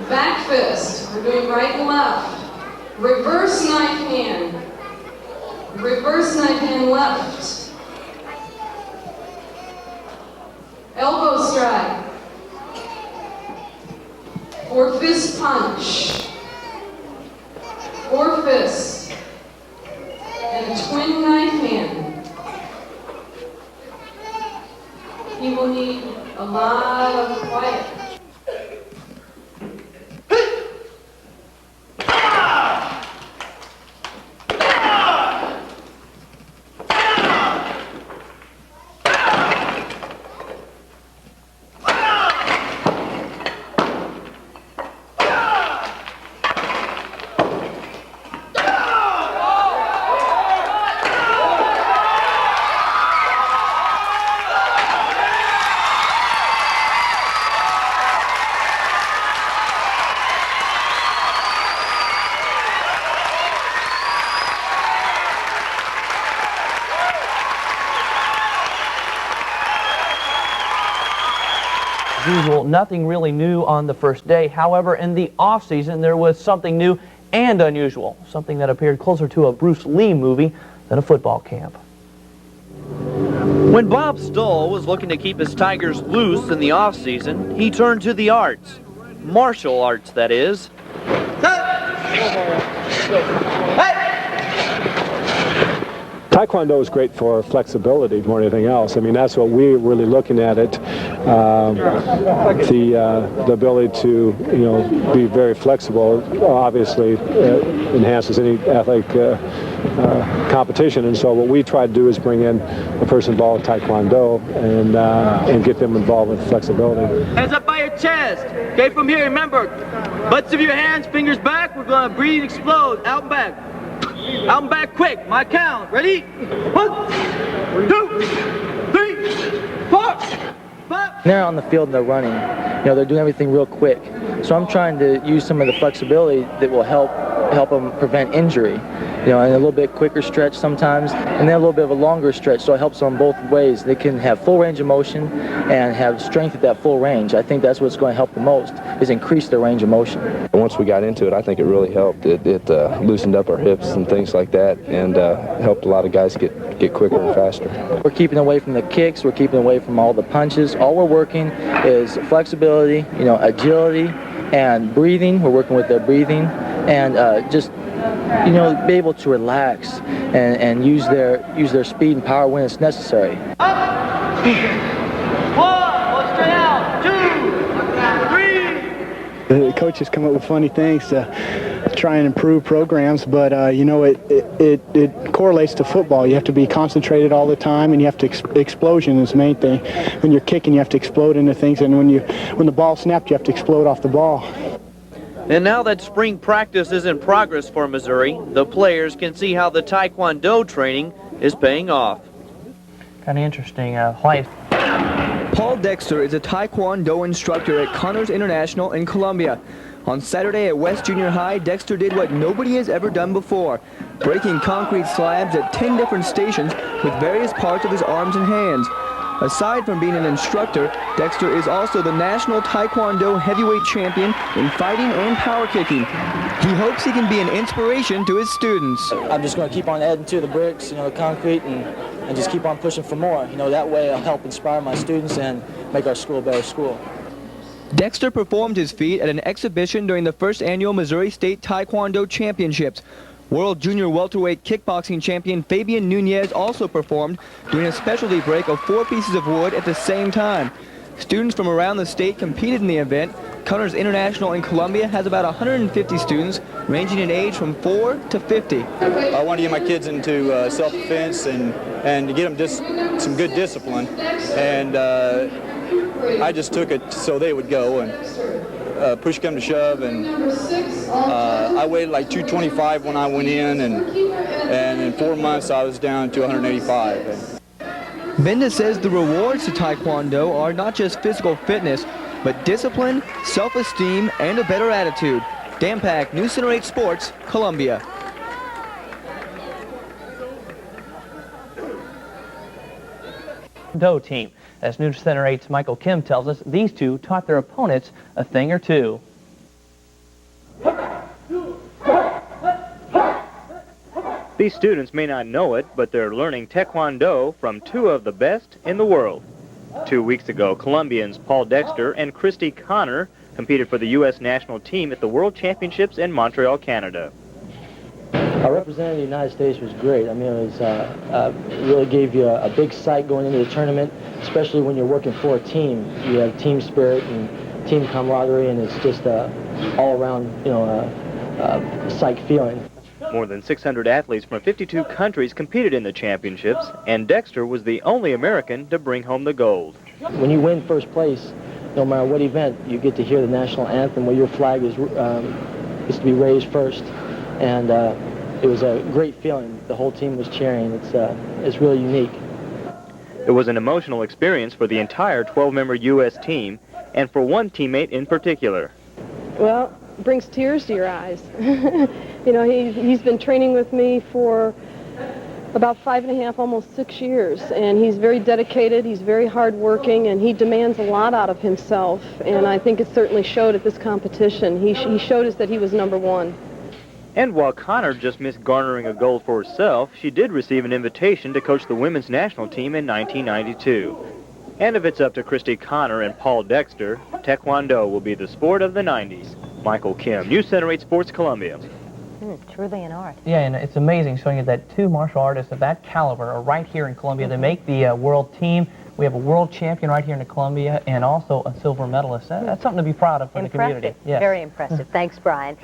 Back fist. We're doing right and left. Reverse knife hand. Reverse knife hand left. Elbow strike. Or fist punch. Or fist. And a twin knife hand. He will need a lot of quiet. As usual, nothing really new on the first day. However, in the off-season, there was something new and unusual, something that appeared closer to a Bruce Lee movie than a football camp. When Bob Stoll was looking to keep his Tigers loose in the off-season, he turned to the arts. Martial arts, that is. Taekwondo is great for flexibility more than anything else. I mean, that's what we're really looking at it. The ability to, be very flexible obviously enhances any athletic competition. And so what we try to do is bring in a person involved with Taekwondo and get them involved with flexibility. Hands up by your chest. Okay, from here, remember, butts of your hands, fingers back. We're going to breathe, explode, out and back. Out and back quick. My count. Ready? 1, 2, 3, 4, 5. They're on the field and they're running. They're doing everything real quick. So I'm trying to use some of the flexibility that will help them prevent injury. And a little bit quicker stretch sometimes, and then a little bit of a longer stretch, so it helps them both ways. They can have full range of motion and have strength at that full range. I think that's what's going to help the most, is increase their range of motion. Once we got into it, I think it really helped. It loosened up our hips and things like that, and helped a lot of guys get quicker and faster. We're keeping away from the kicks. We're keeping away from all the punches. All we're working is flexibility, agility, and breathing. We're working with their breathing, and just be able to relax and use their speed and power when it's necessary. 1, go straight out. 2, 3. The coaches come up with funny things to try and improve programs, but it correlates to football. You have to be concentrated all the time, and you have to explosion is the main thing. When you're kicking, you have to explode into things, and when the ball snapped, you have to explode off the ball. And now that spring practice is in progress for Missouri, the players can see how the Taekwondo training is paying off. Kind of interesting. Why? Paul Dexter is a Taekwondo instructor at Connors International in Columbia. On Saturday at West Junior High, Dexter did what nobody has ever done before, breaking concrete slabs at 10 different stations with various parts of his arms and hands. Aside from being an instructor, Dexter is also the national Taekwondo heavyweight champion in fighting and power kicking. He hopes he can be an inspiration to his students. I'm just going to keep on adding to the bricks, the concrete, and just keep on pushing for more. That way I'll help inspire my students and make our school a better school. Dexter performed his feat at an exhibition during the first annual Missouri State Taekwondo Championships. World Junior Welterweight Kickboxing Champion Fabian Nunez also performed, doing a specialty break of 4 pieces of wood at the same time. Students from around the state competed in the event. Connors International in Columbia has about 150 students, ranging in age from 4 to 50. I want to get my kids into self-defense and to get them just some good discipline. And I just took it so they would go, and push come to shove, and I weighed like 225 when I went in, and in 4 months I was down to 185. Benda says the rewards to Taekwondo are not just physical fitness, but discipline, self-esteem, and a better attitude. Dan Pack, News Center 8 Sports, Columbia. Taekwondo team. As News Center 8's Michael Kim tells us, these two taught their opponents a thing or two. These students may not know it, but they're learning Taekwondo from two of the best in the world. 2 weeks ago, Colombians Paul Dexter and Christy Connor competed for the U.S. national team at the World Championships in Montreal, Canada. Representing the United States was great. I mean, it was really gave you a big sight going into the tournament, especially when you're working for a team. You have team spirit and team camaraderie, and it's just all-around, psych feeling. More than 600 athletes from 52 countries competed in the championships, and Dexter was the only American to bring home the gold. When you win first place, no matter what event, you get to hear the national anthem where your flag is to be raised first, and it was a great feeling. The whole team was cheering. It's really unique. It was an emotional experience for the entire 12-member U.S. team, and for one teammate in particular. Well, it brings tears to your eyes. He's been training with me for about 5.5, almost 6 years, and he's very dedicated, he's very hardworking, and he demands a lot out of himself, and I think it certainly showed at this competition. He showed us that he was number one. And while Connor just missed garnering a gold for herself, she did receive an invitation to coach the women's national team in 1992. And if it's up to Christy Connor and Paul Dexter, Taekwondo will be the sport of the 90s. Michael Kim, News Center 8 Sports, Columbia. Truly an art. Yeah, and it's amazing showing you that two martial artists of that caliber are right here in Columbia. They make the world team. We have a world champion right here in Columbia and also a silver medalist. That's something to be proud of for the community. Impressive. Very impressive. Thanks, Brian.